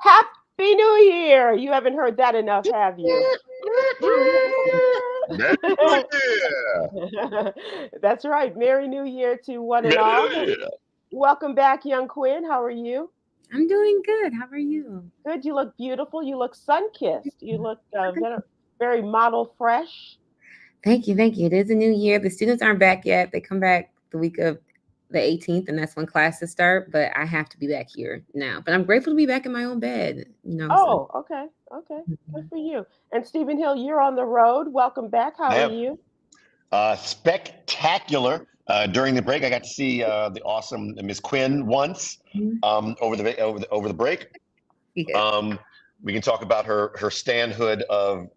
Happy New Year! You haven't heard that enough, have you? Yeah. That's right. Merry New Year to one and all. Yeah. Welcome back, young Quinn. How are you? I'm doing good. How are you? Good. You look beautiful. You look sun kissed. You look Thank very model fresh. thank you. Thank you. It is a new year. The students aren't back yet. They come back the week of the 18th, and that's when classes start. But I have to be back here now. But I'm grateful to be back in my own bed. So Oh, okay. Okay. Good for you. And Stephen Hill, you're on the road. Welcome back. How I are am you? spectacular. During the break, I got to see the awesome Miss Quinn once Mhm. over the break. Yes. Um, we can talk about her standhood of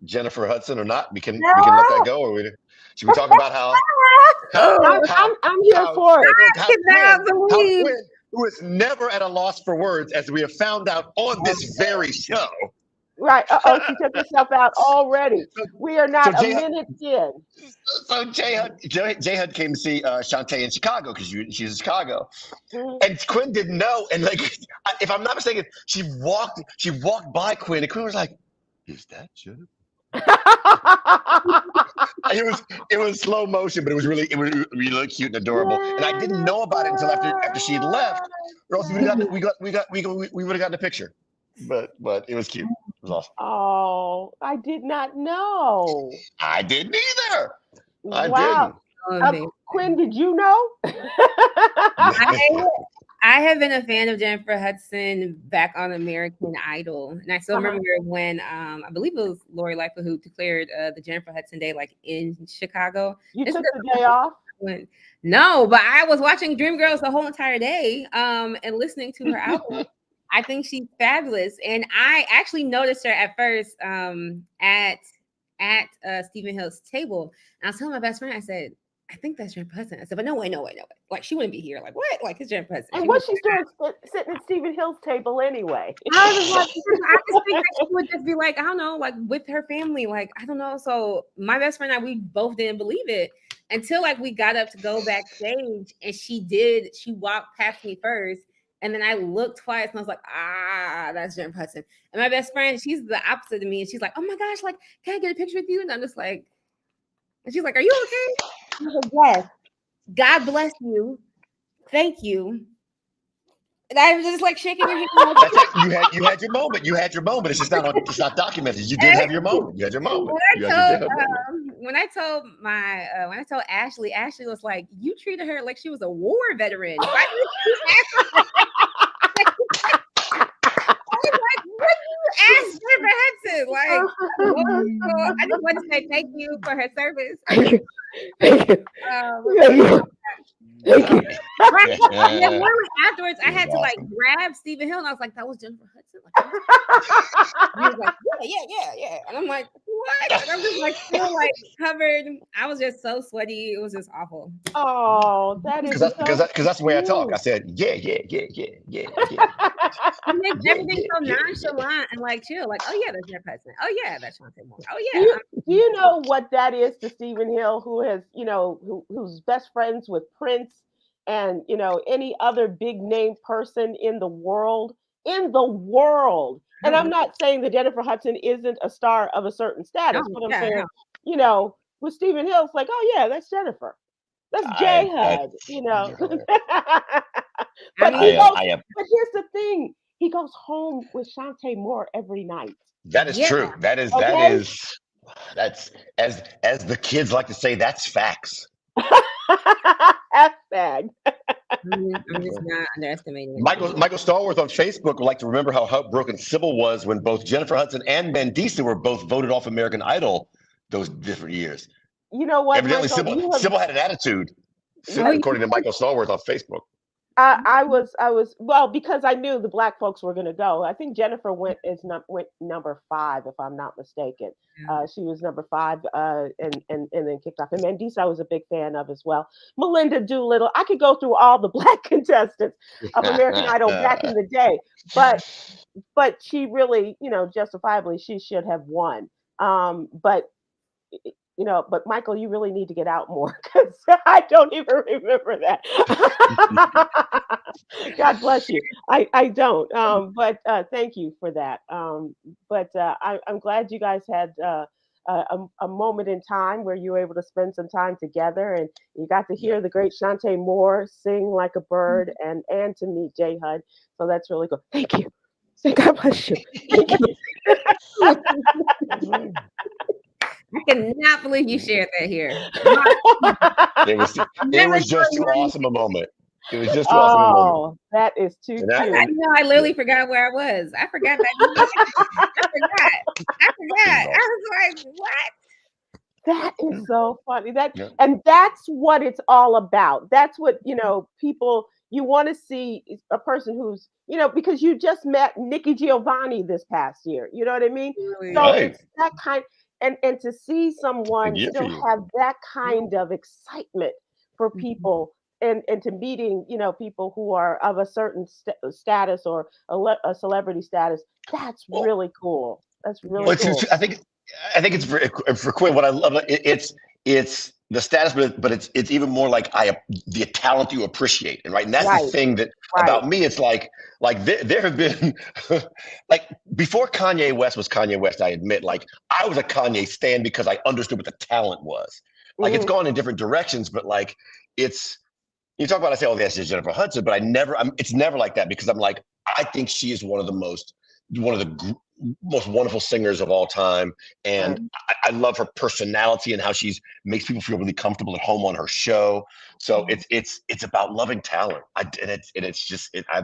Jennifer Hudson or not. We can let that go. Should we talk about how Oh, I'm here how for it. I cannot How believe. Quinn, who is never at a loss for words, as we have found out on this very show. Right. Oh, she took herself out already. So, We are so not a Jay, minute in. so Jay Hud came to see Shantae in Chicago because she's in Chicago, Mhm. and Quinn didn't know. And like, if I'm not mistaken, she walked by Quinn, and Quinn was like, "Is that Jennifer?" It was slow motion, but it was really cute and adorable. And I didn't know about it until after she left, or else we would have gotten a picture. But it was cute. It was awesome. Oh, I did not know. I didn't either. I Wow. didn't. Oh, amazing. Quinn, did you know? I I have been a fan of Jennifer Hudson back on American Idol, and I still Uh-huh. remember when I believe it was Lori Lightfoot who declared the Jennifer Hudson Day like in Chicago. You This is took the day off? when no, but I was watching Dreamgirls the whole entire day, and listening to her album. I think she's fabulous, and I actually noticed her at first at Stephen Hill's table. And I was telling my best friend, I said, I think that's Jennifer Hudson. I said, but no way, no way, no way. Like she wouldn't be here. Like what? Like it's Jennifer Hudson. And She what's would. she doing sitting at Stephen Hill's table anyway? I was just like, I just think that she would just be like, I don't know, like with her family, like I don't know. So my best friend and I, we both didn't believe it until like we got up to go backstage, and she did. She walked past me first, and then I looked twice, and I was like, that's Jennifer Hudson. And my best friend, she's the opposite of me, and she's like, oh my gosh, like, can I get a picture with you? And I'm just like, and she's like, are you okay? And I was like, yes. God bless you. Thank you. And I was just like shaking her hand. Like, That's it. You had your moment. You had your moment. It's not documented. You did have your moment. You had your moment. You had your damn moment. When I told Ashley, Ashley was like, "You treated her like she was a war veteran." Why did you ask her? I was like, "What do you ask Jennifer Hudson?" Like, so I just want to say thank you for her service. Um, Right. And then literally afterwards, I It was had to like awesome. grab Stephen Hill, and I was like, "That was Jennifer Hudson." Like, and he was like, "Yeah," and I'm like, "What?" And I'm just like still like covered. I was just so sweaty. It was just awful. Oh, that is Because that's the way I talk. I cute. said, yeah. He makes Yeah, everything yeah, so yeah, yeah. nonchalant and like chill. Like, "Oh yeah, that's Jennifer Hudson. Oh yeah, that's Shantae Moore. Oh Do yeah." you know what that is to Stephen Hill, who has, who's best friends with Prince and, any other big name person in the world? In the world. And I'm not saying that Jennifer Hudson isn't a star of a certain No, status, but I'm yeah, no. saying, with Stephen Hill, it's like, oh yeah, that's Jennifer. That's J I HUD. you're I But mean, I am. but here's the thing. He goes home with Shantae Moore every night. That is yeah. true. Okay? That's as the kids like to say. That's facts. Hashtag. I'm just not underestimating it. Michael Stallworth on Facebook would like to remember how heartbroken Sybil was when both Jennifer Hudson and Mandisa were both voted off American Idol those different years. You know what, Evidently, Michael? Sybil had an attitude, Oh, Right. according to Michael Stallworth on Facebook. I was well because I knew the black folks were going to go. I think Jennifer went number 5, if I'm not mistaken. yeah. She was number 5, and then kicked off. And Mandisa, I was a big fan of as well. Melinda Doolittle. I could go through all the black contestants of American Idol back in the day, but she really, justifiably, she should have won. But but Michael, you really need to get out more because I don't even remember that. God bless you. I don't. But thank you for that. But I'm glad you guys had a moment in time where you were able to spend some time together, and you got to hear the great Shantae Moore sing like a bird, and to meet J Hud. So that's really good. Thank you. Say God bless you. Thank you. I cannot believe you shared that here. It was just too awesome a moment. It was just too awesome a moment. Oh, that is too cute. I literally forgot where I was. I forgot that. I forgot. I was like, what? That is so funny. And that's what it's all about. That's what, people, you want to see a person who's, because you just met Nikki Giovanni this past year. You know what I mean? So it's that kind, and to see someone still have that kind of excitement for people and to meeting, people who are of a certain status or a celebrity status, that's really cool. That's really cool. I think it's for Kwyn. What I love, it's the status, but it's even more like the talent you appreciate, and and that's the thing that about me. It's like there have been like before Kanye West was Kanye West. I admit, I was a Kanye stan because I understood what the talent was. It's gone in different directions, but it's. You talk about, I say, oh, that's just Jennifer Hudson, but it's never like that because I'm like, I think she is one of the most wonderful singers of all time. And I love her personality and how she makes people feel really comfortable at home on her show. So it's about loving talent. I've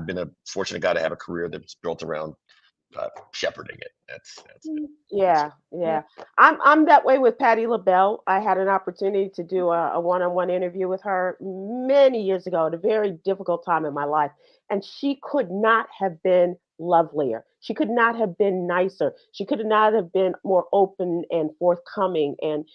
been a fortunate guy to have a career that's built around shepherding it. That's yeah. I'm that way with Patti LaBelle. I had an opportunity to do a one-on-one interview with her many years ago at a very difficult time in my life, and she could not have been lovelier. She could not have been nicer. She could not have been more open and forthcoming, and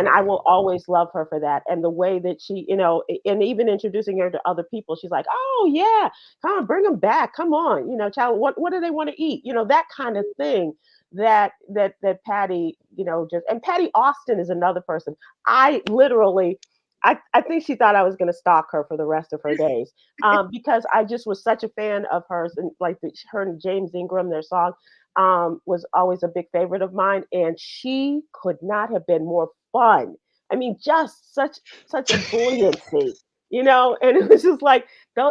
I will always love her for that. And the way that she, and even introducing her to other people, she's like, oh yeah, come on, bring them back. Come on, child, what do they want to eat? That kind of thing that Patti, and Patti Austin is another person. I literally, I think she thought I was going to stalk her for the rest of her days because I just was such a fan of hers. And her and James Ingram, their song was always a big favorite of mine. And she could not have been more fun. I mean, just such a buoyancy, and it was just like,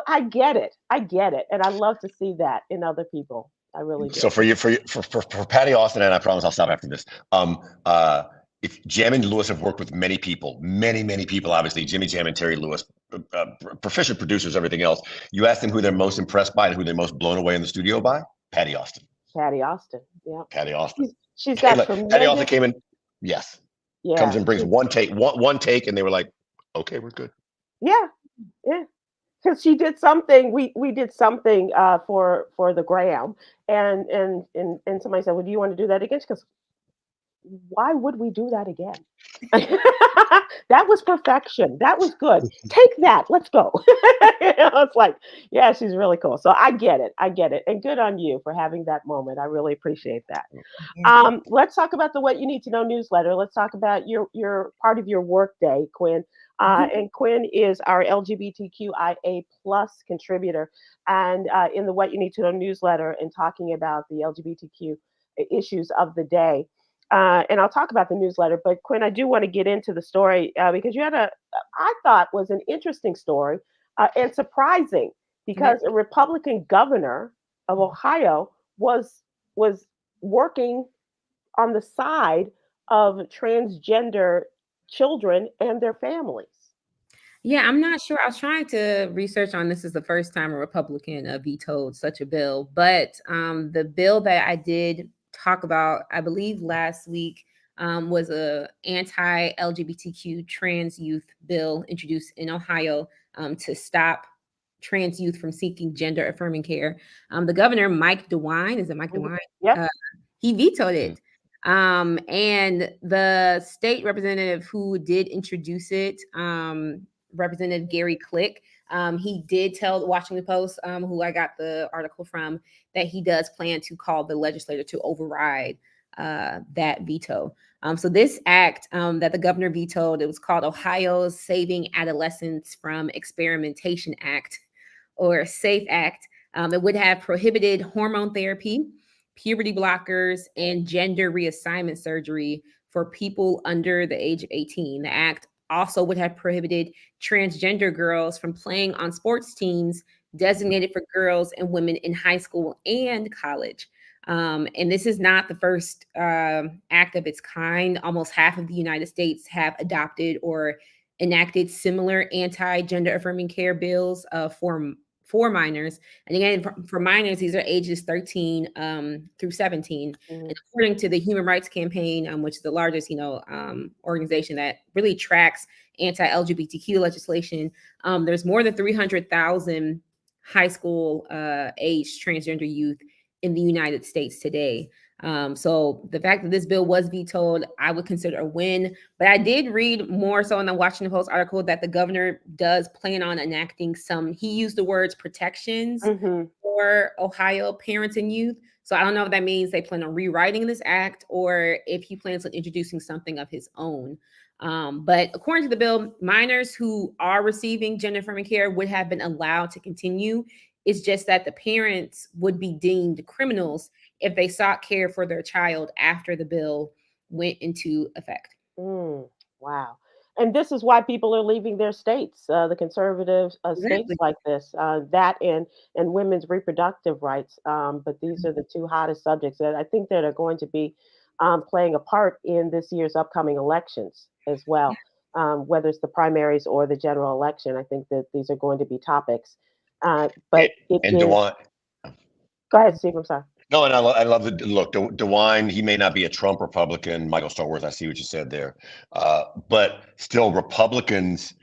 I get it. And I love to see that in other people. I really do. So for Patti Austin, and I promise I'll stop after this. If Jam and Lewis have worked with many people, obviously, Jimmy Jam and Terry Lewis, proficient producers, everything else. You ask them who they're most impressed by and who they're most blown away in the studio by, Patti Austin. Patti Austin, yeah. Patti Austin. She's got tremendous. Patti Austin came in, yes. Yeah. Comes and brings one take, and they were like, okay, we're good. Yeah. Because she did something, we did something for the Gram, and somebody said, well, do you want to do that again? She goes, why would we do that again? That was perfection. That was good. Take that. Let's go. It's like, yeah, she's really cool. So I get it. And good on you for having that moment. I really appreciate that. Let's talk about the What You Need to Know newsletter. Let's talk about your part of your work day, Kwyn. And Kwyn is our LGBTQIA+ contributor, and in the What You Need to Know newsletter, and talking about the LGBTQ issues of the day. And I'll talk about the newsletter, but Kwyn, I do want to get into the story because you had I thought was an interesting story and surprising, because a Republican governor of Ohio was working on the side of transgender children and their families. Yeah, I'm not sure. I was trying to research on this. Is the first time a Republican vetoed such a bill, but the bill that I did talk about, I believe last week, was a anti-LGBTQ trans youth bill introduced in Ohio to stop trans youth from seeking gender-affirming care. The governor, Mike DeWine, is it Mike DeWine? Yeah. He vetoed it. And the state representative who did introduce it, Representative Gary Click, he did tell the Washington Post, who I got the article from, that he does plan to call the legislature to override that veto. So this act that the governor vetoed, it was called Ohio's Saving Adolescents from Experimentation Act, or SAFE Act. It would have prohibited hormone therapy, puberty blockers, and gender reassignment surgery for people under the age of 18. The act also would have prohibited transgender girls from playing on sports teams designated for girls and women in high school and college. And this is not the first act of its kind. Almost half of the United States have adopted or enacted similar anti-gender affirming care bills for minors. And again, for minors, these are ages 13 through 17. And according to the Human Rights Campaign, which is the largest, organization that really tracks anti-LGBTQ legislation, there's more than 300,000 high school age transgender youth in the United States today. So the fact that this bill was vetoed, I would consider a win. But I did read more so in the Washington Post article that the governor does plan on enacting he used the words protections for Ohio parents and youth. So I don't know if that means they plan on rewriting this act or if he plans on introducing something of his own. But according to the bill, minors who are receiving gender affirming care would have been allowed to continue. It's just that the parents would be deemed criminals if they sought care for their child after the bill went into effect. Wow. And this is why people are leaving their states, the conservative states like this, that and women's reproductive rights. But these are the two hottest subjects that I think that are going to be playing a part in this year's upcoming elections as well, whether it's the primaries or the general election. I think that these are going to be topics. But DeWine. Go ahead, Steve. I'm sorry. No, and I love the look. DeWine, he may not be a Trump Republican. Michael Starworth, I see what you said there. But still, Republicans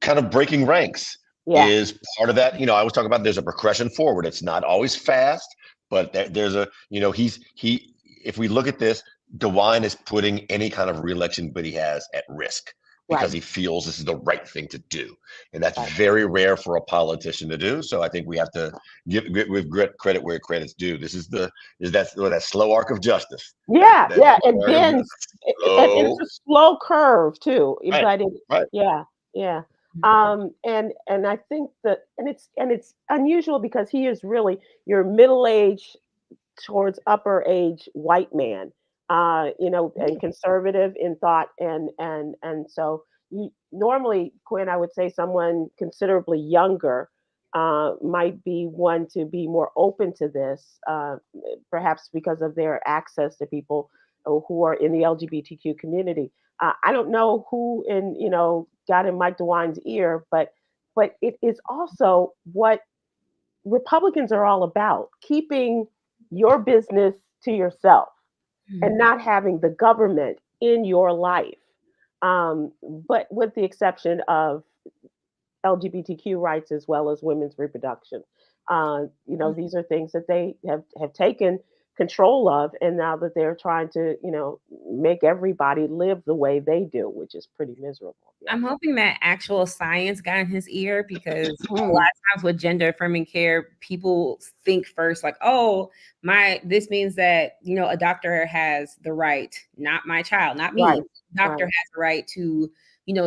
kind of breaking ranks is part of that. I was talking about there's a progression forward. It's not always fast, but there's a, if we look at this, DeWine is putting any kind of reelection bid he has at risk because he feels this is the right thing to do. And that's very rare for a politician to do. So I think we have to give credit where credit's due. This is that slow arc of justice. And then it's a slow curve too. Right. And I think that it's unusual because he is really your middle-aged towards upper age white man. And conservative in thought, and so normally, Kwyn, I would say someone considerably younger might be one to be more open to this, perhaps because of their access to people who are in the LGBTQ community. I don't know who got in Mike DeWine's ear, but it is also what Republicans are all about: keeping your business to yourself and not having the government in your life. But with the exception of LGBTQ rights as well as women's reproduction. These are things that they have taken control of, and now that they're trying to, make everybody live the way they do, which is pretty miserable. I'm hoping that actual science got in his ear, because a lot of times with gender affirming care, people think first like, oh, this means that, a doctor has the right, not my child, not me. Right. Doctor has the right to,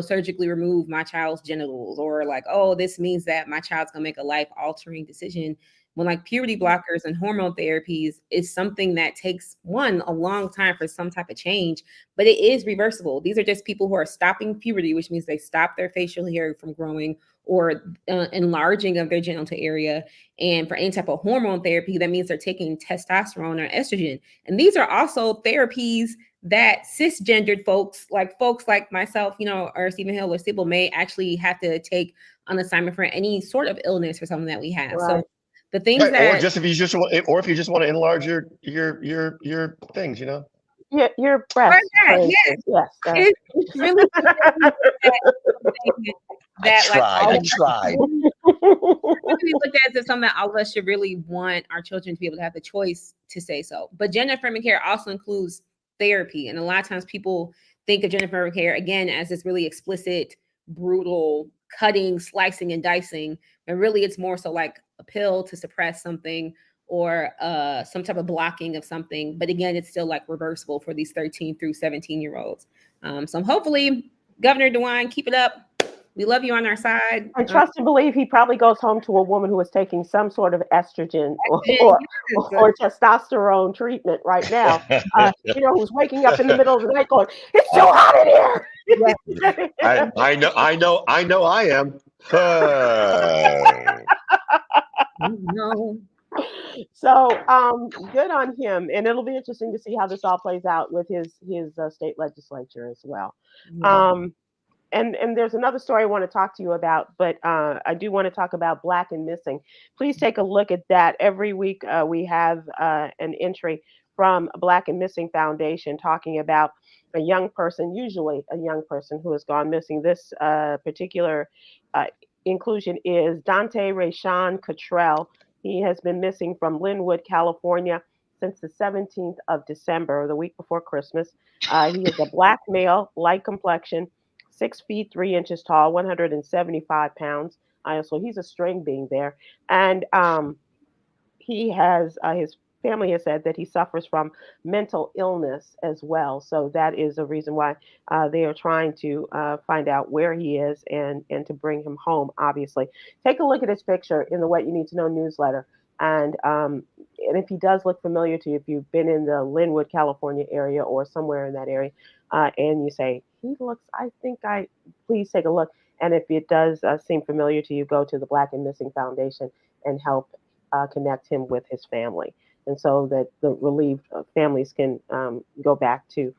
surgically remove my child's genitals, or like, oh, this means that my child's gonna make a life altering decision. When like puberty blockers and hormone therapies is something that takes a long time for some type of change, but it is reversible. These are just people who are stopping puberty, which means they stop their facial hair from growing or enlarging of their genital area. And for any type of hormone therapy, that means they're taking testosterone or estrogen. And these are also therapies that cisgendered folks like myself, or Stephen Hill or Sybil may actually have to take on assignment for any sort of illness or something that we have. Right. So the things that, if you just want to enlarge your things, your breast. Yes. It's really I tried. we looked at it as something that all of us should really want our children to be able to have the choice to say so. But gender affirming care also includes therapy, and a lot of times people think of gender affirming care again as this really explicit, brutal cutting, slicing, and dicing, and really it's more so like a pill to suppress something, or some type of blocking of something. But again, it's still like reversible for these 13 through 17-year-olds. So hopefully, Governor DeWine, keep it up. We love you on our side. I trust and believe he probably goes home to a woman who is taking some sort of estrogen or testosterone treatment right now. Who's waking up in the middle of the night going, "It's so hot in here." Yeah. I know. I am. No. So good on him, and it'll be interesting to see how this all plays out with his state legislature as well. Yeah. And there's another story I want to talk to you about, but I do want to talk about Black and Missing. Please take a look at that. Every week we have an entry from Black and Missing Foundation talking about a young person, usually a young person who has gone missing. This particular inclusion is Dante Rayshawn Cottrell. He has been missing from Linwood, California since the 17th of December, the week before Christmas. He is a Black male, light complexion, 6 feet 3 inches tall, 175 pounds. So he's a string being there. And he has, his family has said that he suffers from mental illness as well. So that is a reason why they are trying to find out where he is and to bring him home, obviously. Take a look at his picture in the What You Need to Know newsletter. And if he does look familiar to you, if you've been in the Linwood, California area or somewhere in that area, and you say, please take a look. And if it does seem familiar to you, go to the Black and Missing Foundation and help connect him with his family. And so that the relieved families can go back to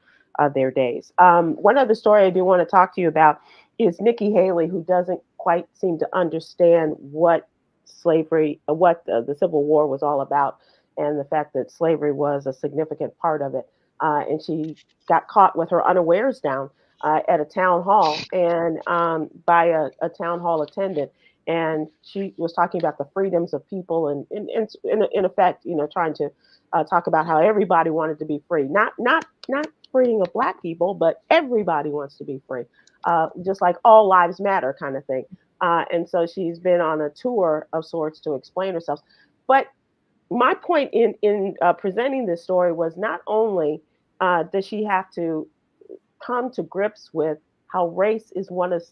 their days. One other story I do want to talk to you about is Nikki Haley, who doesn't quite seem to understand what slavery, what the Civil War was all about, and the fact that slavery was a significant part of it. And she got caught with her unawares down at a town hall and by a town hall attendant. And she was talking about the freedoms of people and in effect, trying to talk about how everybody wanted to be free. Not freeing of Black people, but everybody wants to be free. Just like all lives matter kind of thing. And so she's been on a tour of sorts to explain herself. But my point in presenting this story was not only does she have to come to grips with how race is one of,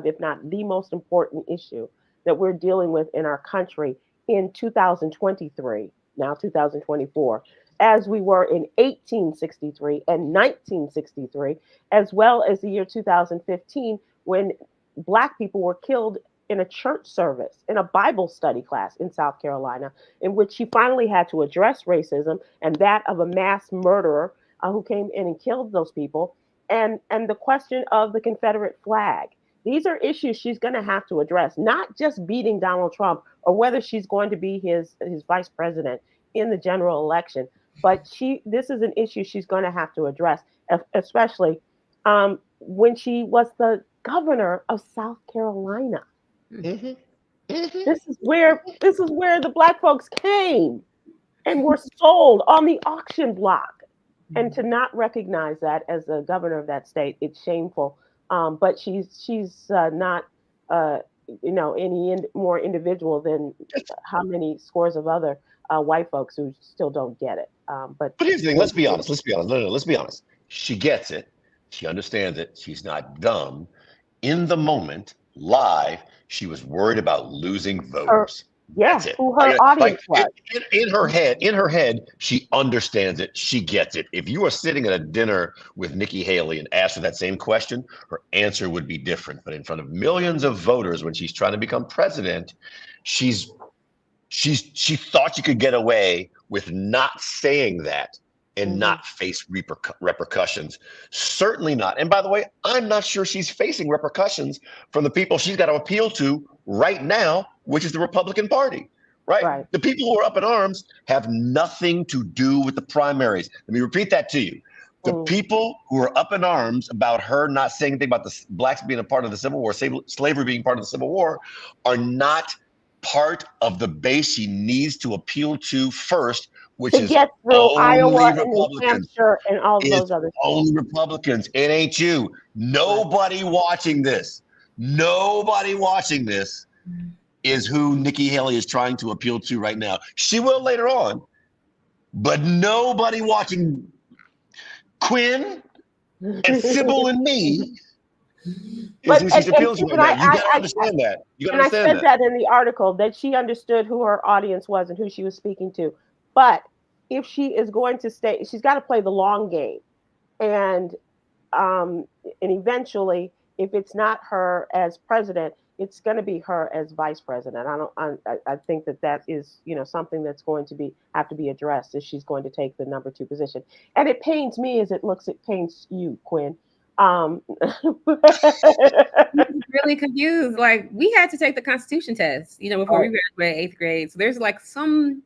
if not the most important issue that we're dealing with in our country in 2023, now 2024, as we were in 1863 and 1963, as well as the year 2015, when Black people were killed in a church service, in a Bible study class in South Carolina, in which she finally had to address racism and that of a mass murderer who came in and killed those people, and the question of the Confederate flag. These are issues she's going to have to address, not just beating Donald Trump or whether she's going to be his vice president in the general election, but this is an issue she's going to have to address, especially when she was the governor of South Carolina. Mm-hmm. Mm-hmm. This is where the Black folks came and were sold on the auction block. And to not recognize that as the governor of that state, it's shameful. But she's not any more individual than how many scores of other white folks who still don't get it. But here's the thing. Let's be honest. No, let's be honest. She gets it. She understands it. She's not dumb. In the moment, live, she was worried about losing voters. That's it. Who her audience was. In her head, she understands it. She gets it. If you are sitting at a dinner with Nikki Haley and ask her that same question, her answer would be different. But in front of millions of voters, when she's trying to become president, she thought she could get away with not saying that and not face repercussions. Certainly not. And by the way, I'm not sure she's facing repercussions from the people she's got to appeal to right now, which is the Republican Party, right? The people who are up in arms have nothing to do with the primaries. Let me repeat that to you. The people who are up in arms about her not saying anything about the Blacks being a part of the Civil War, slavery being part of the Civil War, are not part of the base she needs to appeal to first, which is get through only Iowa Republicans. And New Hampshire and all of those other things. Only Republicans. It ain't you. Nobody watching this is who Nikki Haley is trying to appeal to right now. She will later on, but nobody watching Kwyn and Sybil and me is who she's appealing to right now. You got to understand that. You got to understand I said that in the article, that she understood who her audience was and who she was speaking to. But if she is going to stay, she's got to play the long game. And eventually, if it's not her as president, it's going to be her as vice president. I think that is, something that's going to have to be addressed, if she's going to take the number 2 position. And it pains me as it pains you, Kwyn. Really confused. Like, we had to take the Constitution test, before we graduated 8th grade. So there's like some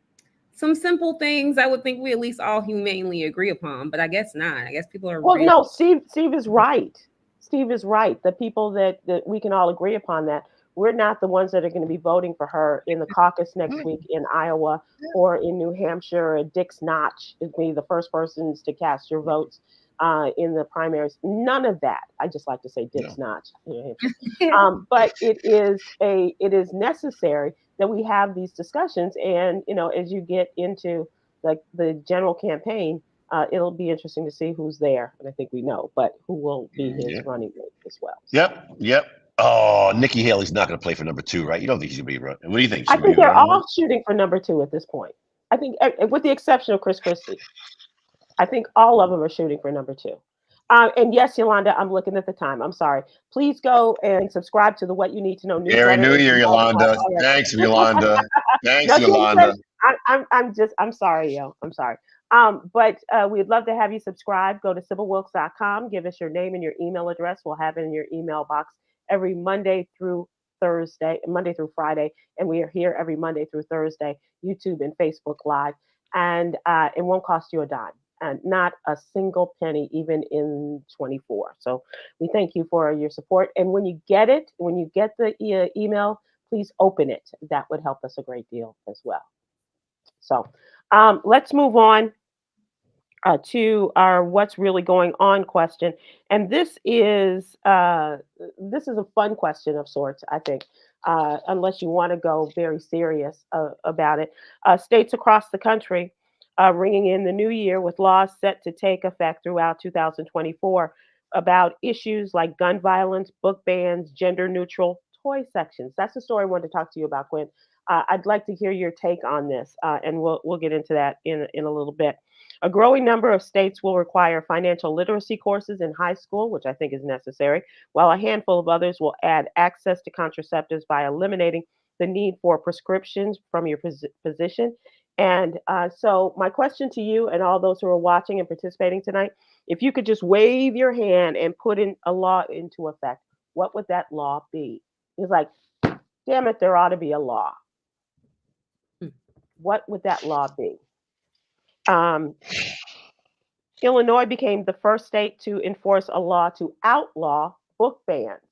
simple things I would think we at least all humanely agree upon, but I guess not. I guess people are. Well, no, Steve is right. Steve is right. The people that we can all agree upon that. We're not the ones that are going to be voting for her in the caucus next week in Iowa or in New Hampshire. Dick's Notch is going to be the first persons to cast your votes in the primaries. None of that. I just like to say Dick's Notch. But it is necessary that we have these discussions. And, as you get into like the general campaign, it'll be interesting to see who's there. And I think we know, but who will be his running mate as well. Yep. Oh, Nikki Haley's not going to play for number 2, right? You don't think she'll be running? What do you think? I think they're all shooting for number 2 at this point. I think, with the exception of Chris Christie, I think all of them are shooting for number 2. And yes, Yolanda, I'm looking at the time. I'm sorry. Please go and subscribe to the What You Need to Know newsletter. Happy New Year, Yolanda. Thanks, Yolanda. Thanks, Yolanda. I'm sorry, yo. I'm sorry. But we'd love to have you subscribe. Go to SybilWilkes.com. Give us your name and your email address. We'll have it in your email box every Monday through Friday. And we are here every Monday through Thursday, YouTube and Facebook Live. And it won't cost you a dime. And not a single penny, even in 24. So we thank you for your support. And when you get the email, please open it. That would help us a great deal as well. So let's move on to our what's really going on question. And this is a fun question of sorts, I think, unless you want to go very serious about it. States across the country ringing in the new year with laws set to take effect throughout 2024 about issues like gun violence, book bans, gender-neutral toy sections. That's the story I wanted to talk to you about, Kwyn. I'd like to hear your take on this, and we'll get into that in a little bit. A growing number of states will require financial literacy courses in high school, which I think is necessary, while a handful of others will add access to contraceptives by eliminating the need for prescriptions from your physician. And so my question to you and all those who are watching and participating tonight, if you could just wave your hand and put in a law into effect, what would that law be? It's like, damn it, there ought to be a law. What would that law be? Illinois became the first state to enforce a law to outlaw book bans.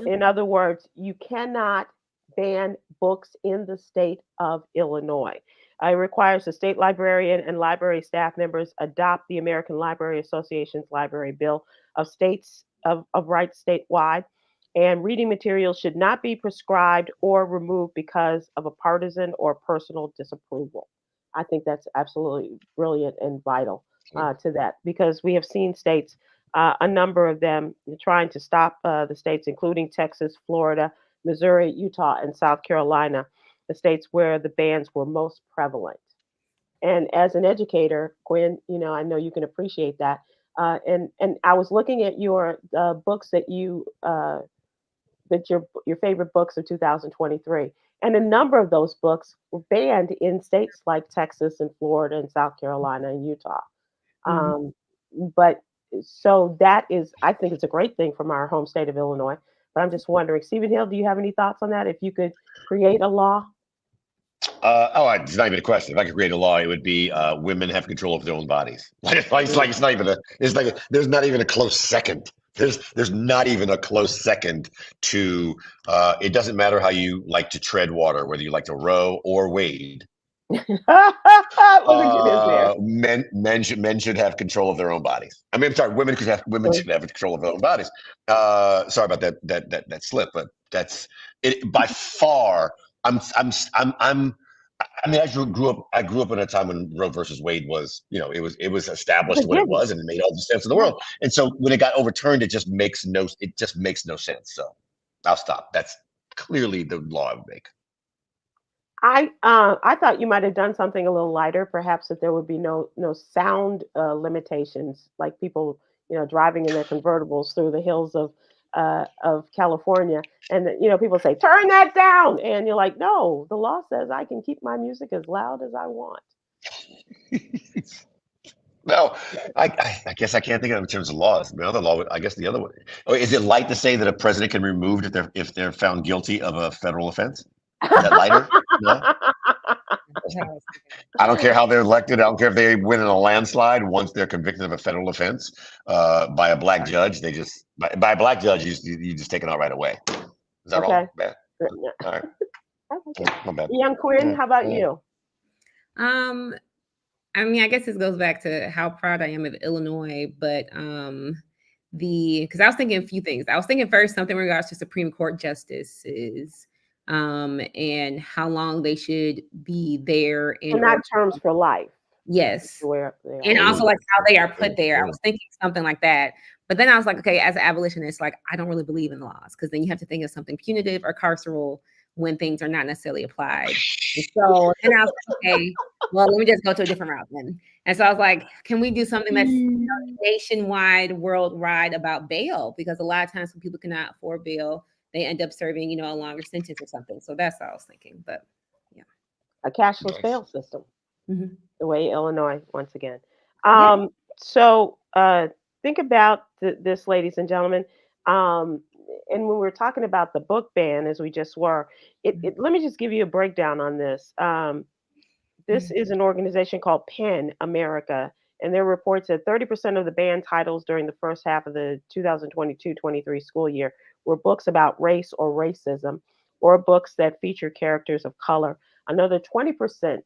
In other words, you cannot ban books in the state of Illinois. It requires the state librarian and library staff members adopt the American Library Association's library bill of rights statewide, and reading materials should not be prescribed or removed because of a partisan or personal disapproval. I think that's absolutely brilliant and vital to that, because we have seen states, a number of them, trying to stop the states, including Texas, Florida, Missouri, Utah, and South Carolina, the states where the bans were most prevalent. And as an educator, Kwyn, I know you can appreciate that. And I was looking at your books that your favorite books of 2023, and a number of those books were banned in states like Texas and Florida and South Carolina and Utah. But so that is, I think it's a great thing from our home state of Illinois. But I'm just wondering, Stephen Hill, do you have any thoughts on that? If you could create a law? It's not even a question. If I could create a law, it would be women have control over their own bodies. There's not even a close second. There's not even a close second to. It doesn't matter how you like to tread water, whether you like to row or wade. Let me get in there. Men should have control of their own bodies. I mean, I'm sorry, women should have control of their own bodies. Sorry about that slip, but that's it by far. I mean, I grew up in a time when Roe versus Wade was, it was established what it was, and it made all the sense in the world. And so when it got overturned, it just makes no sense. So I'll stop. That's clearly the law I would make. I thought you might have done something a little lighter, perhaps that there would be no sound limitations, like people driving in their convertibles through the hills of California, and people say turn that down, and you're like, no, the law says I can keep my music as loud as I want. No, I guess I can't think of it in terms of laws. The other law, I guess the other one. Is it light to say that a president can be removed if they're found guilty of a federal offense? Is that lighter? No? I don't care how they're elected. I don't care if they win in a landslide. Once they're convicted of a federal offense by a black judge, by a black judge, you just take it out right away. Is that wrong? Bad? All right. My bad. Young Kwyn, how about you? I mean, I guess this goes back to how proud I am of Illinois, but because I was thinking a few things. I was thinking first something in regards to Supreme Court justices. And how long they should be there. And not terms for life. Yes. And also like how they are put there. I was thinking something like that. But then I was like, okay, as an abolitionist, like I don't really believe in laws, because then you have to think of something punitive or carceral when things are not necessarily applied. And so then I was like, okay, well, let me just go to a different route then. And so I was like, can we do something that's nationwide, worldwide about bail? Because a lot of times when people cannot afford bail, they end up serving, a longer sentence or something. So that's what I was thinking. But yeah, a cashless bail system, the way Illinois, once again. So think about this, ladies and gentlemen. And when we're talking about the book ban, as we just were, let me just give you a breakdown on this. This is an organization called PEN America, and their reports that 30% of the banned titles during the first half of the 2022-23 school year were books about race or racism, or books that feature characters of color. Another 26%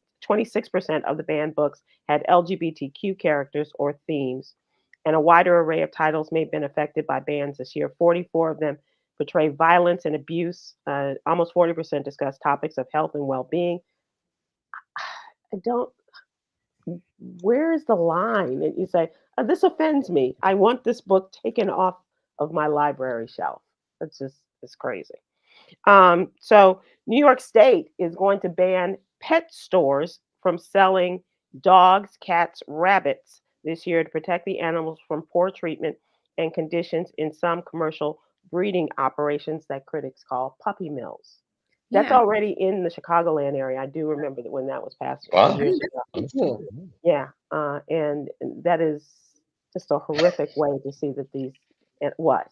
of the banned books had LGBTQ characters or themes, and a wider array of titles may have been affected by bans this year. 44 of them portray violence and abuse. Almost 40% discuss topics of health and well-being. Where is the line? And you say, this offends me. I want this book taken off of my library shelf. It's crazy. So New York State is going to ban pet stores from selling dogs, cats, rabbits this year to protect the animals from poor treatment and conditions in some commercial breeding operations that critics call puppy mills. That's already in the Chicagoland area. I do remember that when that was passed years ago. Yeah, and that is just a horrific way to see that these. What?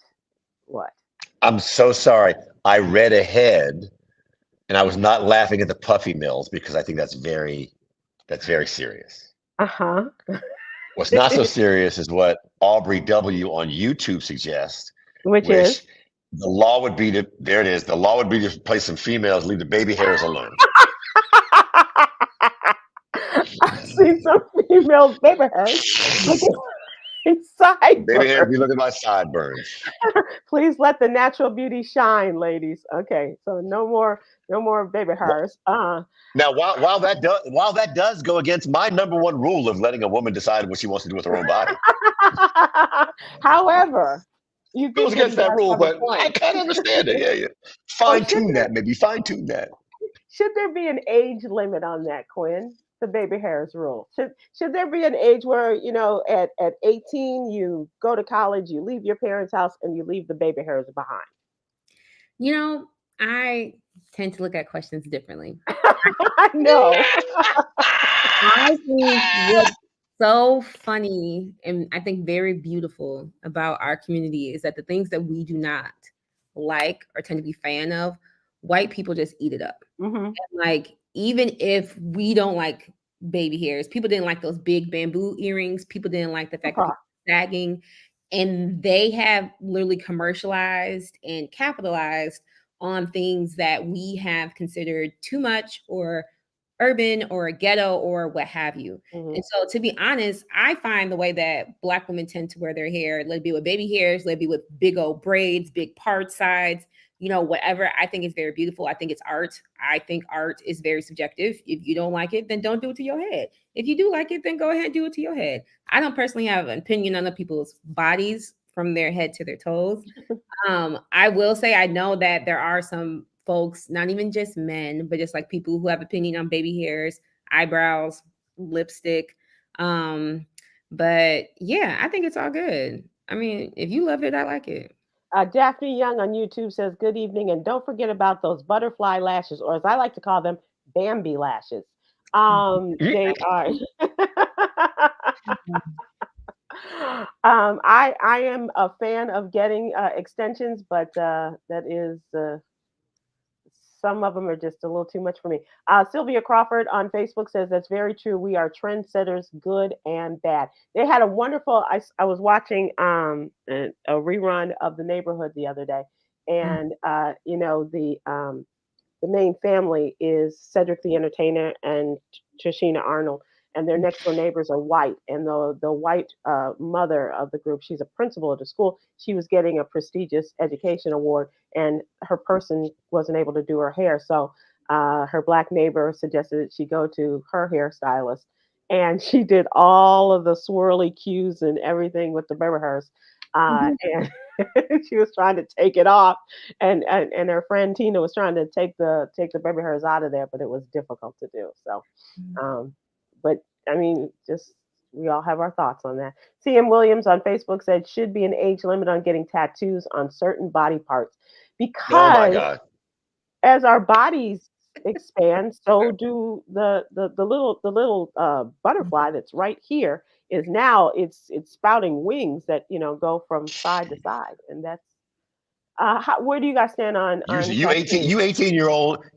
I'm so sorry. I read ahead, and I was not laughing at the puppy mills because I think that's very serious. What's not so serious is what Aubrey W. on YouTube suggests, which is the law would be to. There it is. The law would be to place some females, leave the baby hairs alone. I've seen some female baby hairs. Inside baby hair, be looking at my sideburns. Please let the natural beauty shine, ladies. Okay, so no more baby hairs. Now, while that does go against my number one rule of letting a woman decide what she wants to do with her own body. However, you goes against that rule, but I kind of understand it. Yeah. Fine tune that. Should there be an age limit on that, Kwyn? The baby hairs rule. Should there be an age where, at 18 you go to college, you leave your parents' house, and you leave the baby hairs behind? I tend to look at questions differently. I know. I think what's so funny and I think very beautiful about our community is that the things that we do not like or tend to be fan of, white people just eat it up. And like, even if we don't like baby hairs, people didn't like those big bamboo earrings. People didn't like the fact that people were sagging, and they have literally commercialized and capitalized on things that we have considered too much or urban or a ghetto or what have you. Mhm. And so, to be honest, I find the way that Black women tend to wear their hair, let it be with baby hairs, let it be with big old braids, big part sides, whatever, I think it's very beautiful. I think it's art. I think art is very subjective. If you don't like it, then don't do it to your head. If you do like it, then go ahead and do it to your head. I don't personally have an opinion on other people's bodies from their head to their toes. I will say I know that there are some folks, not even just men, but just like people who have opinion on baby hairs, eyebrows, lipstick. But yeah, I think it's all good. I mean, if you love it, I like it. Daphne Young on YouTube says, "Good evening, and don't forget about those butterfly lashes, or as I like to call them, Bambi lashes. They are." I am a fan of getting extensions, but that is some of them are just a little too much for me. Sylvia Crawford on Facebook says, "That's very true. We are trendsetters, good and bad." They had a wonderful. I was watching a rerun of The Neighborhood the other day, and the main family is Cedric the Entertainer and Trishina Arnold, and their next door neighbors are white. And the white mother of the group, she's a principal at the school. She was getting a prestigious education award, and her person wasn't able to do her hair. So her black neighbor suggested that she go to her hairstylist, and she did all of the swirly cues and everything with the Berber hairs. And she was trying to take it off, and her friend Tina was trying to take the baby hairs out of there, but it was difficult to do. So, but I mean, just we all have our thoughts on that. CM Williams on Facebook said, "Should be an age limit on getting tattoos on certain body parts, Oh my because God. as our bodies expand, so do the little butterfly that's right here is now it's spouting wings that go from side to side, and that's where do you guys stand on You 18 tattoos?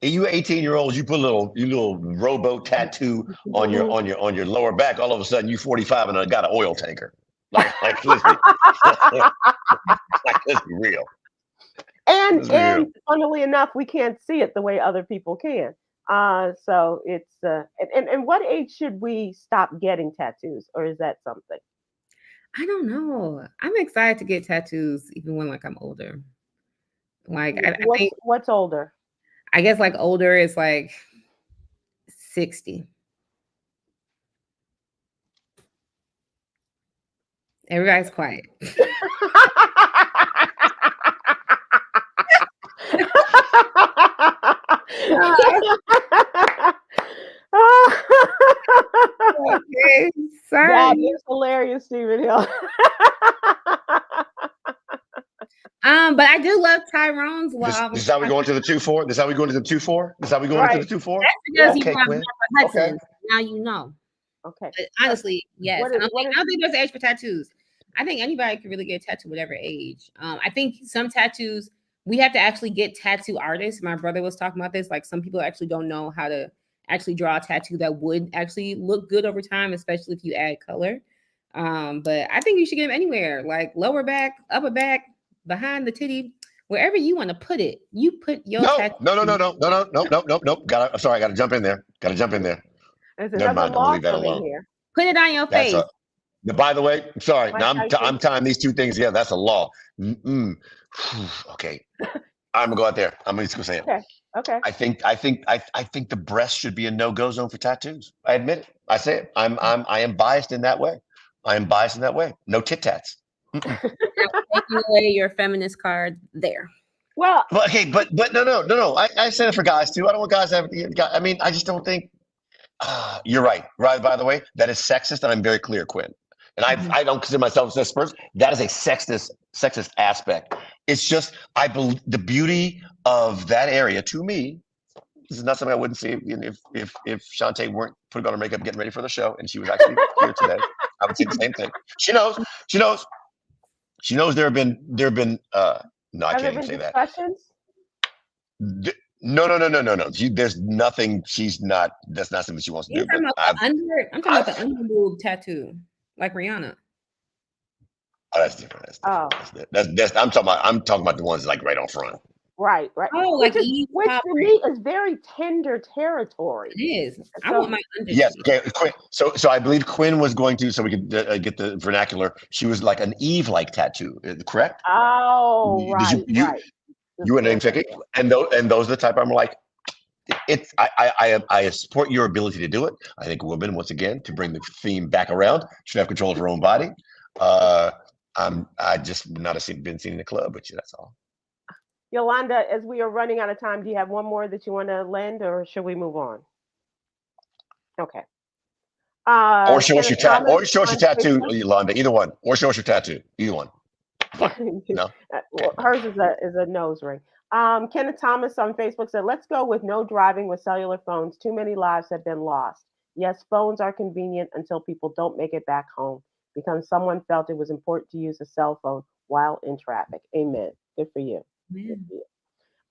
18-year-olds, you put you little rowboat tattoo on your on your lower back. All of a sudden, you 45 and I got an oil tanker. Like let's be, let's be real. And funnily enough, we can't see it the way other people can. So it's and what age should we stop getting tattoos, or is that something? I don't know. I'm excited to get tattoos even when I'm older. Like I think What's older? I guess older is 60. Everybody's quiet. Okay, sorry. That is hilarious, Stephen Hill. But I do love Tyrone's law. This is how we go into the 2-4. This is how we go into the 2-4. This is how we go into the 2-4. That's because you Hudson. Okay. Now you know. Okay. But honestly, yes. I don't think there's an age for tattoos. I think anybody can really get a tattoo whatever age. I think some tattoos we have to actually get tattoo artists. My brother was talking about this. Some people actually don't know how to actually draw a tattoo that would actually look good over time, especially if you add color. But I think you should get them anywhere, lower back, upper back, behind the titty, wherever you want to put it. You put your tattoo. No. I'm sorry, I got to jump in there. Never mind. I'm gonna leave that alone. Put it on your face. By the way, sorry. Now I'm tying these two things together. That's a law. Okay. I'm gonna go out there. I'm just gonna say it. Okay. I think the breast should be a no-go zone for tattoos. I admit it. I say it. I am biased in that way. No tit tats. Taking away your feminist card there. Well, okay, but no. I said it for guys too. I don't want guys to have. I mean, I just don't think. You're right. Right. By the way, that is sexist, and I'm very clear, Kwyn. And I don't consider myself a sexist person. That is a sexist aspect. It's just I believe the beauty of that area to me. This is not something I wouldn't see if Shantae weren't putting on her makeup, getting ready for the show, and she was actually here today. I would say the same thing. She knows. There have been. No, I can't even say that. No. There's nothing. She's not. That's not something she wants to do. I'm talking about the under boob tattoo, like Rihanna. Oh, that's different. That's I'm talking about the ones right on front. Right. Oh, like Eve Which Pop. to me is very tender territory. It is. I So want my under. Yes. Okay. Quinn. So I believe Quinn was going to, so we could get the vernacular. She was like an Eve-like tattoo, correct? oh, Did right, you right. you and thinking, and those are the type I'm like, it's I support your ability to do it. I think women, once again, to bring the theme back around, should have control of her own body. I just not been seen in the club, but that's all. Yolanda, as we are running out of time, do you have one more that you want to lend, or should we move on? Okay. Or show us your tattoo. Or show us your tattoo, Facebook? Yolanda. Either one. Or show us your tattoo. Either one. Fine. No. Well, hers is a nose ring. Kenneth Thomas on Facebook said, "Let's go with no driving with cellular phones. Too many lives have been lost. Yes, phones are convenient until people don't make it back home because someone felt it was important to use a cell phone while in traffic." Amen. Good for you. Good for you.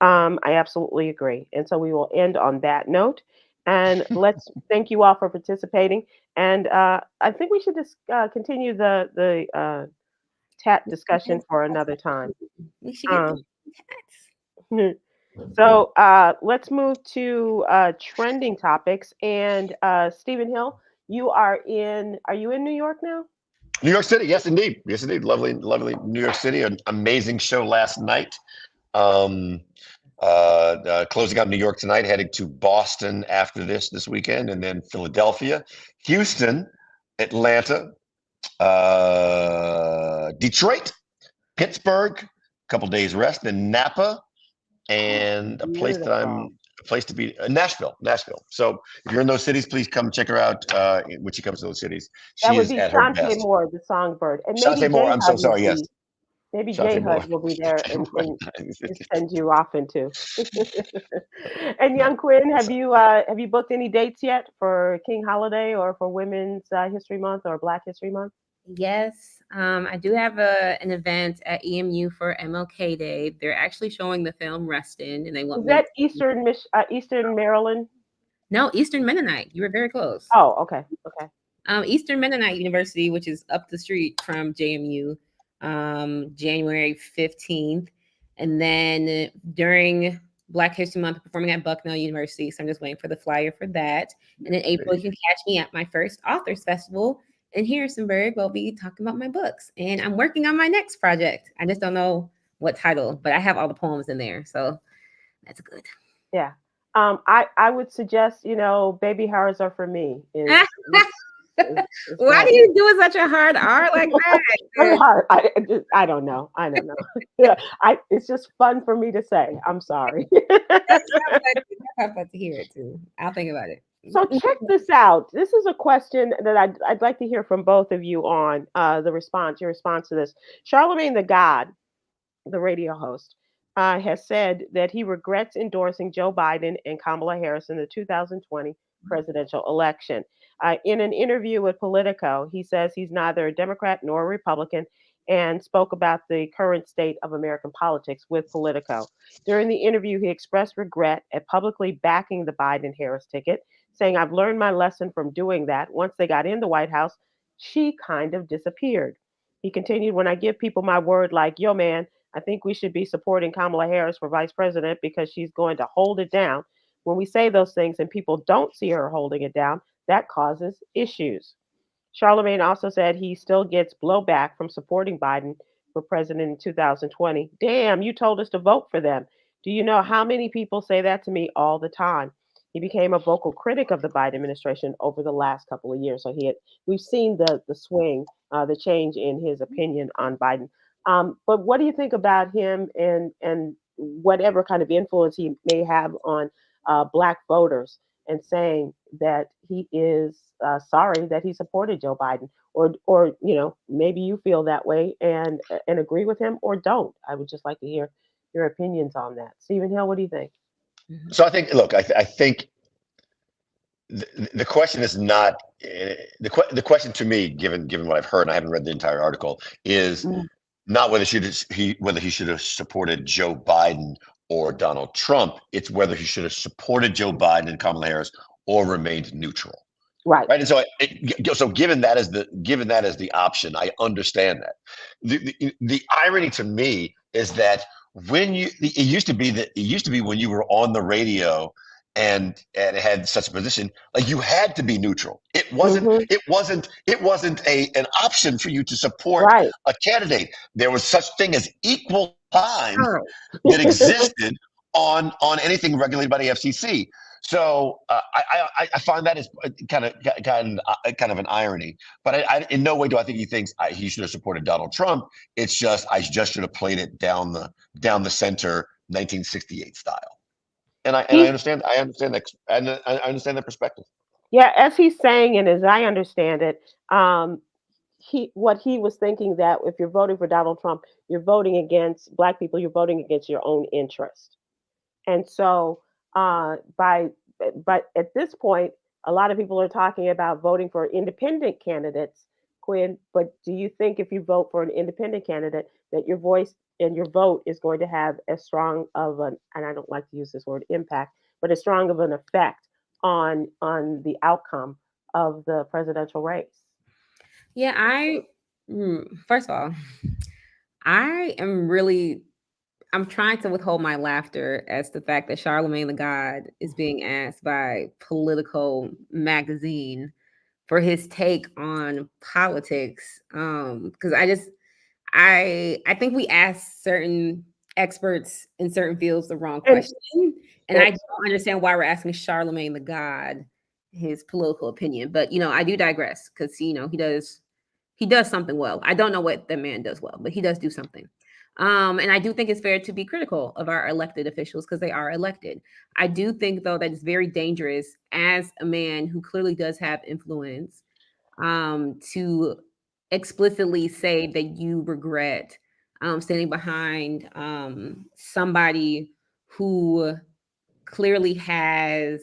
I absolutely agree. And so we will end on that note. And let's thank you all for participating. And I think we should just continue the tat discussion for another time. We should get tats. So let's move to trending topics. And Stephen Hill, are you in New York now? New York City, yes, indeed. Yes, indeed. Lovely, lovely New York City. An amazing show last night. Closing out New York tonight, heading to Boston after this weekend, and then Philadelphia, Houston, Atlanta, Detroit, Pittsburgh, a couple days rest, then Napa, and a place to be, Nashville. So if you're in those cities, please come check her out when she comes to those cities. That would be Shantae Moore, the songbird. And Shantae Moore, I'm so sorry, yes. Maybe J Hud will be there and send you off into. And young Kwyn, have you booked any dates yet for King Holiday or for Women's History Month or Black History Month? Yes, I do have an event at EMU for MLK Day. They're actually showing the film Rustin, and they want. Is that Eastern Maryland? No, Eastern Mennonite. You were very close. Oh, okay. Eastern Mennonite University, which is up the street from JMU. January 15th, and then during Black History Month, performing at Bucknell University. So I'm just waiting for the flyer for that. And in April, you can catch me at my first Authors Festival in Harrisonburg. We'll be talking about my books, and I'm working on my next project. I just don't know what title, but I have all the poems in there, so that's good. Yeah. I would suggest, baby hairs are for me. Why do you do such a hard art like that? Hard. I don't know. Yeah, it's just fun for me to say. I'm sorry. I'd love to hear it too. I'll think about it. So check this out. This is a question that I'd like to hear from both of you on your response to this. Charlamagne the God, the radio host, has said that he regrets endorsing Joe Biden and Kamala Harris in the 2020 presidential election. In an interview with Politico, he says he's neither a Democrat nor a Republican and spoke about the current state of American politics with Politico. During the interview, he expressed regret at publicly backing the Biden-Harris ticket, saying, "I've learned my lesson from doing that. Once they got in the White House, she kind of disappeared." He continued, "When I give people my word like, yo, man, I think we should be supporting Kamala Harris for vice president because she's going to hold it down. When we say those things and people don't see her holding it down, that causes issues." Charlamagne also said he still gets blowback from supporting Biden for president in 2020. Damn, you told us to vote for them. Do you know how many people say that to me all the time? He became a vocal critic of the Biden administration over the last couple of years. So we've seen the swing, the change in his opinion on Biden. But what do you think about him and whatever kind of influence he may have on Black voters, and saying that he is sorry that he supported Joe Biden, or maybe you feel that way and agree with him or don't? I would just like to hear your opinions on that. Stephen Hill, what do you think? So I think, look, I think the question is not the question to me, given what I've heard, and I haven't read the entire article, is not whether he should have supported Joe Biden or Donald Trump. It's whether he should have supported Joe Biden and Kamala Harris or remained neutral. Right. And so, given that as the option, I understand that. The irony to me is that it used to be when you were on the radio and it had such a position, like you had to be neutral. It wasn't an option for you to support Right. a candidate. There was such thing as equal time Right. that existed on anything regulated by the FCC. So I find that is kind of an irony. But I in no way do I think he thinks he should have supported Donald Trump. It's just I just should have played it down the center, 1968 style. And I understand that, and I understand that perspective. Yeah, as he's saying, and as I understand it, what he was thinking, that if you're voting for Donald Trump, you're voting against Black people, you're voting against your own interest. And so, but at this point, a lot of people are talking about voting for independent candidates, Kwyn. But do you think if you vote for an independent candidate, that your voice and your vote is going to have as strong of an, and I don't like to use this word impact, but as strong of an effect on the outcome of the presidential race? Yeah, first of all, I'm trying to withhold my laughter as the fact that Charlamagne the God is being asked by Politico magazine for his take on politics. Because I think we ask certain experts in certain fields the wrong question. And I don't understand why we're asking Charlamagne the God his political opinion. But I do digress, because he does something well. I don't know what the man does well, but he does do something. And I do think it's fair to be critical of our elected officials because they are elected. I do think, though, that it's very dangerous as a man who clearly does have influence to explicitly say that you regret standing behind somebody who clearly has,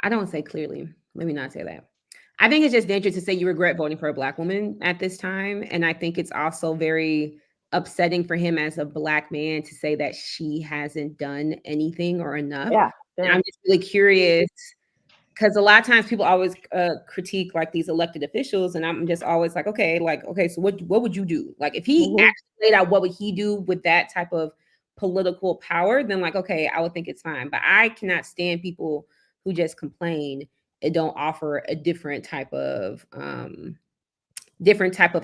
I don't say clearly, let me not say that. I think it's just dangerous to say you regret voting for a Black woman at this time. And I think it's also very upsetting for him as a Black man to say that she hasn't done anything or enough. Yeah. And I'm just really curious, because a lot of times people always critique like these elected officials, and I'm just always like, okay, so what would you do? Like, if he actually laid out what would he do with that type of political power, then like, okay, I would think it's fine. But I cannot stand people who just complain and don't offer a different type of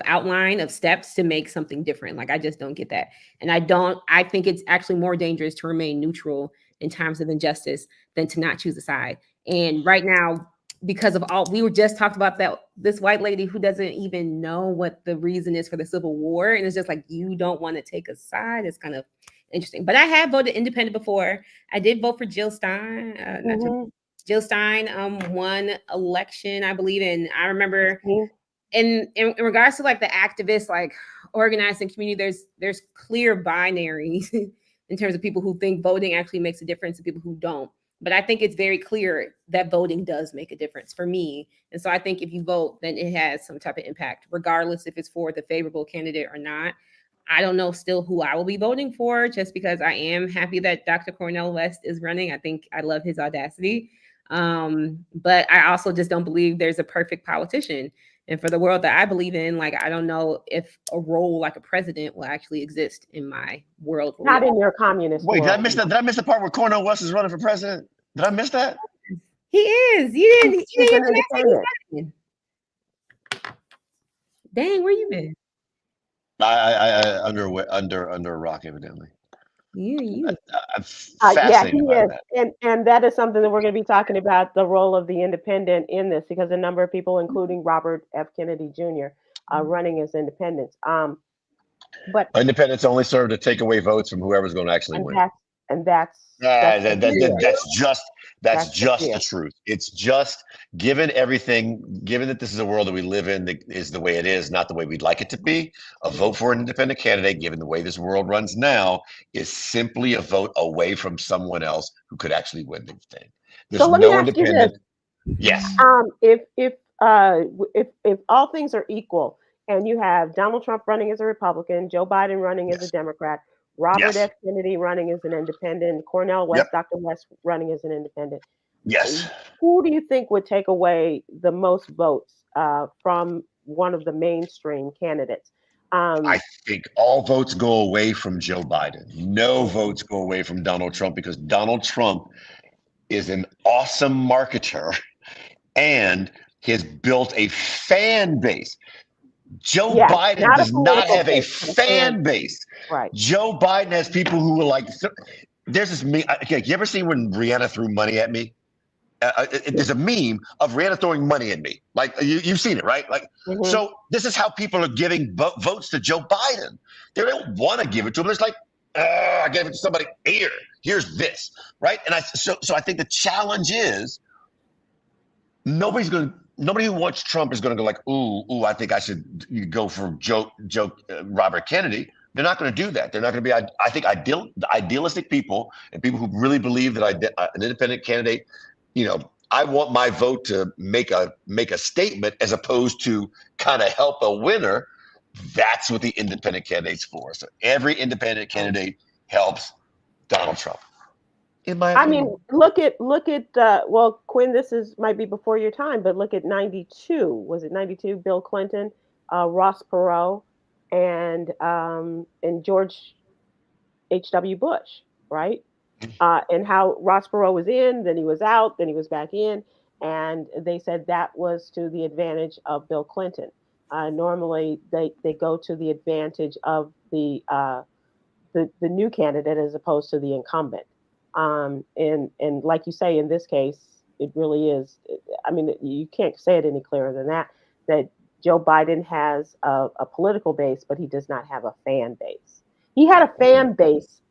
outline of steps to make something different. Like, I just don't get that. And I think it's actually more dangerous to remain neutral in times of injustice than to not choose a side. And right now, because of we were just talked about this white lady who doesn't even know what the reason is for the Civil War. And it's just like, you don't want to take a side. It's kind of interesting. But I have voted independent before. I did vote for Jill Stein. Jill Stein won election, I believe. And I remember in regards to like the activists, like organizing community, there's clear binaries in terms of people who think voting actually makes a difference and people who don't. But I think it's very clear that voting does make a difference for me. And so I think if you vote, then it has some type of impact, regardless if it's for the favorable candidate or not. I don't know still who I will be voting for, just because I am happy that Dr. Cornel West is running. I love his audacity. But I also just don't believe there's a perfect politician. And for the world that I believe in, like, I don't know if a role like a president will actually exist in my world. Not in your communist world. Did I miss the part where Cornel West is running for president? Did I miss that? He is. You didn't. He's an independent. Dang, where you been? I under a rock, evidently. I'm fascinated by that. And that is something that we're going to be talking about, the role of the independent in this, because a number of people, including Robert F. Kennedy Jr., are running as independents. But independents only serve to take away votes from whoever's going to actually win. That's just the truth. It's just, given that this is a world that we live in that is the way it is, not the way we'd like it to be, a vote for an independent candidate, given the way this world runs now, is simply a vote away from someone else who could actually win the thing. There's so let no me ask independent. You this. Yes. If all things are equal, and you have Donald Trump running as a Republican, Joe Biden running as a Democrat, Robert F. Kennedy running as an independent, Cornel West, Dr. West running as an independent. Yes. Who do you think would take away the most votes from one of the mainstream candidates? I think all votes go away from Joe Biden. No votes go away from Donald Trump because Donald Trump is an awesome marketer and has built a fan base. Joe Biden does not have a fan base. Right. Joe Biden has people who are like, there's this meme. Okay, you ever seen when Rihanna threw money at me? There's a meme of Rihanna throwing money at me. Like you've seen it, right? Like, so this is how people are giving votes to Joe Biden. They don't want to give it to him. It's like, I gave it to somebody here. Here's this, right? And so I think the challenge is nobody who wants Trump is going to go like, ooh, I think I should go for Robert Kennedy. They're not going to do that. They're not going to be, I think, idealistic people and people who really believe that an independent candidate, I want my vote to make a statement as opposed to kind of help a winner. That's what the independent candidate's for. So every independent candidate helps Donald Trump. I mean, look at well, Kwyn, this might be before your time, but look at 92. Was it 92? Bill Clinton, Ross Perot, and George H.W. Bush, right? And how Ross Perot was in, then he was out, then he was back in, and they said that was to the advantage of Bill Clinton. Normally, they go to the advantage of the new candidate as opposed to the incumbent. And like you say, in this case, it really is. I mean, you can't say it any clearer than that Joe Biden has a political base, but he does not have a fan base. He had a fan base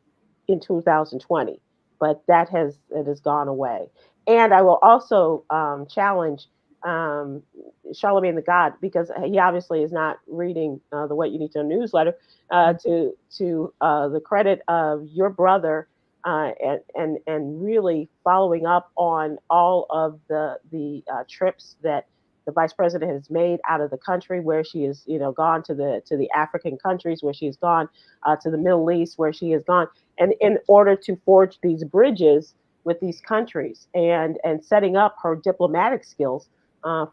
in 2020, but it has gone away. And I will also challenge Charlamagne the God, because he obviously is not reading the What You Need to Know newsletter, to the credit of your brother, and really following up on all of the trips that the vice president has made out of the country, where she has gone to the African countries, where she has gone to the Middle East, where she has gone, and in order to forge these bridges with these countries and setting up her diplomatic skills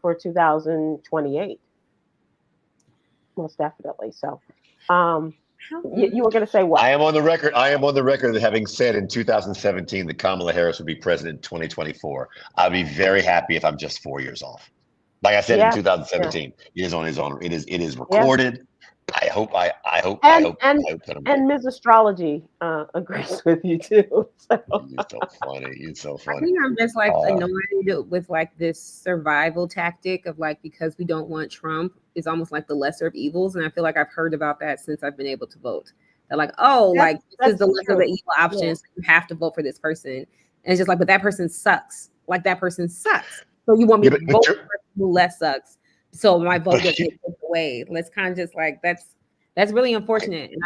for 2028. Most definitely. So you were going to say what? I am on the record having said in 2017 that Kamala Harris would be president in 2024. I'd be very happy if I'm just 4 years off. Like I said in 2017, it is on his own. It is recorded. I hope. And Ms. Astrology agrees with you too. So. You're so funny. I think I'm just annoyed with this survival tactic of because we don't want Trump is almost like the lesser of evils, and I feel like I've heard about that since I've been able to vote. They're like, this is the lesser of the evil option, so you have to vote for this person, and it's just but that person sucks. That person sucks. So you want me to vote for the person who less sucks? So my vote gets taken away. Let's kind of just that's really unfortunate, and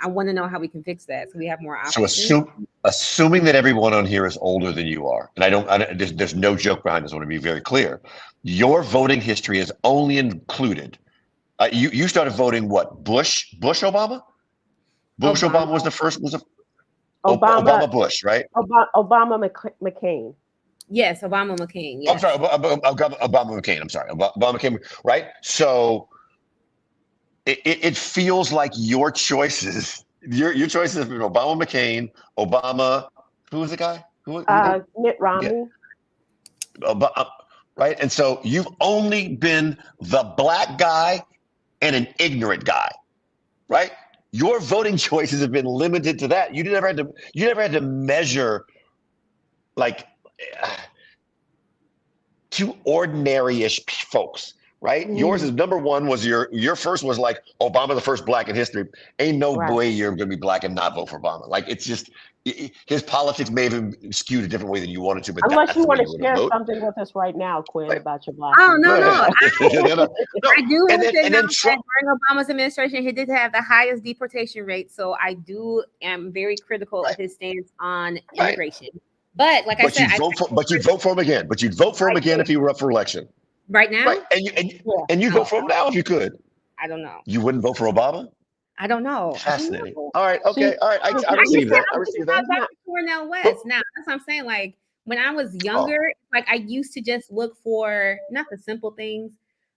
I want to know how we can fix that so we have more options. So assuming that everyone on here is older than you are, and there's no joke behind this. I want to be very clear. Your voting history is only included. You started voting what? Bush, Obama? Obama was the first. Obama, Bush, right? Obama, McCain. Yes, Obama, McCain. Yes. I'm sorry, Obama, McCain. I'm sorry, Obama, McCain. Right. So it feels like your choices. Your choices have been Obama, McCain, Obama. Who was the guy? Mitt Romney. Yeah. Right. And so you've only been the black guy and an ignorant guy, right? Your voting choices have been limited to that. You never had to measure to ordinary-ish folks, right? Mm. Yours is number one. Was your first was Obama, the first black in history. Ain't no way you're going to be black and not vote for Obama. It's just his politics may have skewed a different way than you wanted to. But unless you want to share something with us right now, Kwyn, about your black. Oh no. I do. And then Trump, during Obama's administration, he did have the highest deportation rate. So I am very critical of his stance on immigration. But I said, you'd vote for him again. But you'd vote for him again if he were up for election. Right now? Right. And you'd vote for him now if you could. I don't know. You wouldn't vote for Obama? I don't know. Fascinating. All right. Okay. All right. I receive that. Cornell West. Now, that's what I'm saying. When I was younger, I used to just look for not the simple things,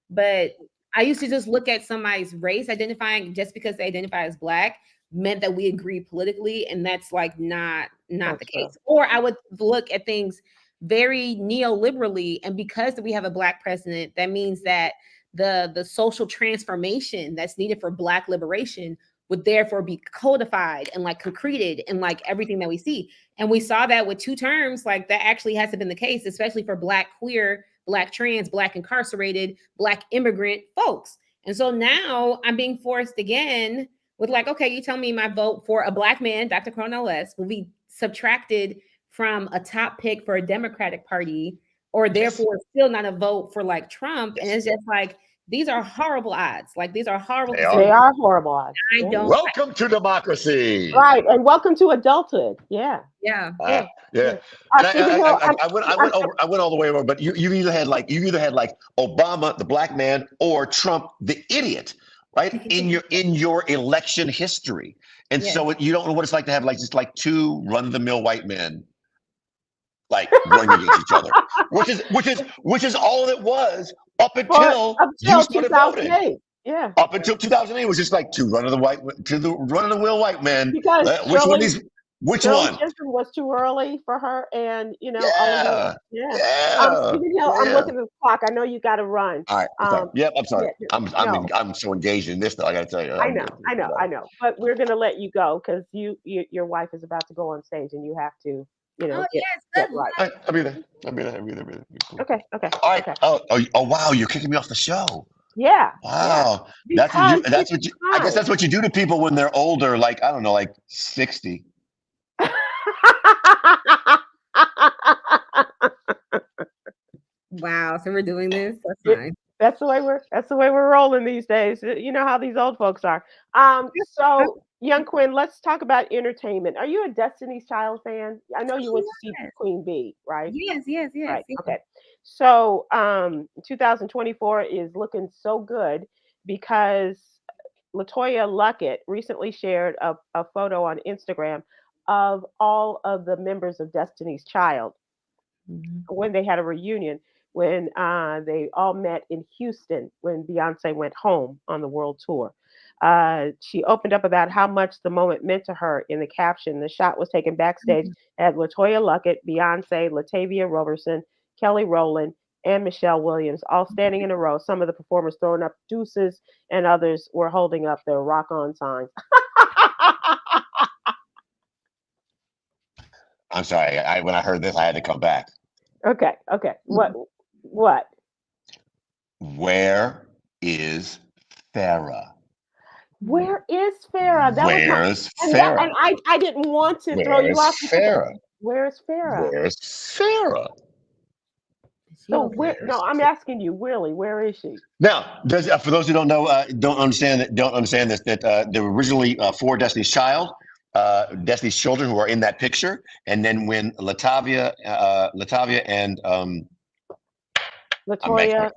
but I used to just look at somebody's race identifying just because they identify as Black meant that we agree politically, and that's like not the case. Or I would look at things very neoliberally, and because we have a Black president, that means that the social transformation that's needed for Black liberation would therefore be codified and like concreted in like everything that we see. And we saw that with 2 terms, like that actually hasn't been the case, especially for Black queer, Black trans, Black incarcerated, Black immigrant folks. And so now I'm being forced again with like, okay, you tell me my vote for a Black man, Dr. Cornel S, will be subtracted from a top pick for a Democratic Party, or therefore still not a vote for like Trump. And it's just like, these are horrible odds. Like these are horrible. They are horrible odds. I don't. Welcome to democracy. Right, and welcome to adulthood. Yeah. Yeah. Yeah. I went all the way over, but you either had like Obama, the Black man, or Trump, the idiot, right? In your election history. And so you don't know what it's like to have like just like 2 run-of-the-mill white men like going against each other, which is all it was up until you started voting. Yeah. Up until 2008 was just like 2 run-of-the-mill white men. Because which one? Was too early for her, and you know, yeah. I'm looking at the clock. I know you got to run. All right. I'm sorry. I'm so engaged in this though. I got to tell you. I know. But we're gonna let you go because your wife is about to go on stage, and you have to. You know, get right. All right, I'll be there. Cool. Okay. All right. Okay. Oh, wow! You're kicking me off the show. Yeah. Wow. Yeah. That's what you. I guess that's what you do to people when they're older, like I don't know, like 60. Wow. So we're doing this. That's fine. That's the way we're rolling these days. You know how these old folks are. So young Kwyn, let's talk about entertainment. Are you a Destiny's Child fan? I know you went to see Queen Bee, right? Yes. Right. Okay. So 2024 is looking so good because LaToya Luckett recently shared a photo on Instagram of all of the members of Destiny's Child when they had a reunion, when they all met in Houston when Beyonce went home on the world tour. She opened up about how much the moment meant to her in the caption. The shot was taken backstage at LaToya Luckett, Beyonce, Latavia Roberson, Kelly Rowland, and Michelle Williams, all standing in a row. Some of the performers throwing up deuces, and others were holding up their rock on signs. I'm sorry. When I heard this, I had to come back. Okay. What? Where is Farrah? Where is Farrah? Where's Farrah? And I didn't want to throw you off. Farrah? Where's Farrah? Where's Farrah? So no, I'm asking you, really, where is she? Now, for those who don't know, don't understand this, that there were originally 4 Destiny's Destiny's Children who are in that picture, and then when Latavia and LaToya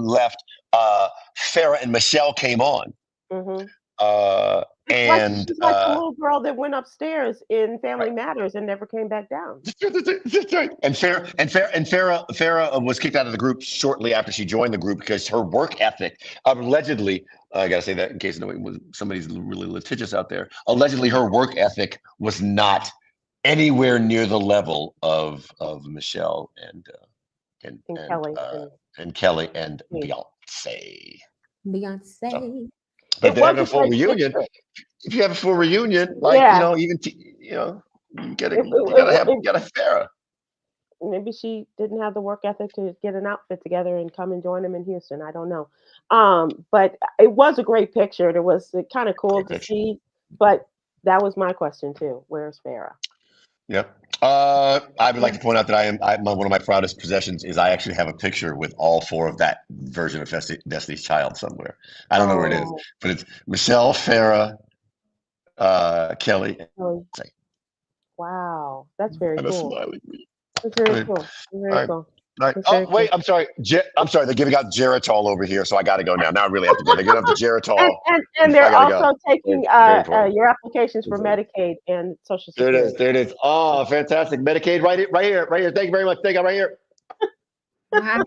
left, Farrah and Michelle came on. And she's like the little girl that went upstairs in Family Matters and never came back down. That's right. And Farrah was kicked out of the group shortly after she joined the group because her work ethic, allegedly, I gotta say that in case somebody's really litigious out there. Allegedly, her work ethic was not anywhere near the level of Michelle and Kelly and Beyonce. But if they have a full reunion, if you have a full reunion, like you gotta have Farrah. Maybe she didn't have the work ethic to get an outfit together and come and join them in Houston. I don't know. But it was a great picture. It was kind of cool to see. But that was my question too. Where's Farrah? Yep. I would like to point out that one of my proudest possessions is I actually have a picture with all 4 of that version of Destiny's Child somewhere. I don't know where it is, but it's Michelle, Farrah, Kelly. Wow, that's very cool. That's very cool. Very cool. Right. Oh, wait, I'm sorry. They're giving out Geritol over here, so I got to go now. Now I really have to go. They're giving out the Geritol. And they're also taking your applications for Medicaid and Social Security. There it is. Oh, fantastic. Medicaid right here. Thank you very much. Thank you right here. Wow.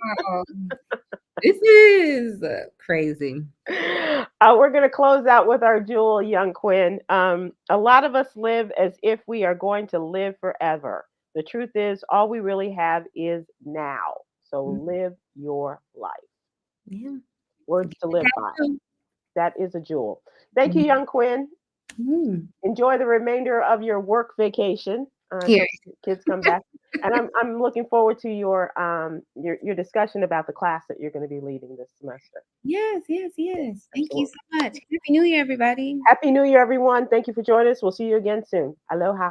This is crazy. We're going to close out with our jewel, young Kwyn. A lot of us live as if we are going to live forever. The truth is, all we really have is now. So live your life. Yeah. Words to live by. Too. That is a jewel. Thank you, young Kwyn. Enjoy the remainder of your work vacation. Yes. Kids come back, and I'm looking forward to your discussion about the class that you're going to be leading this semester. Yes. Thank you so much. Happy New Year, everybody. Happy New Year, everyone. Thank you for joining us. We'll see you again soon. Aloha.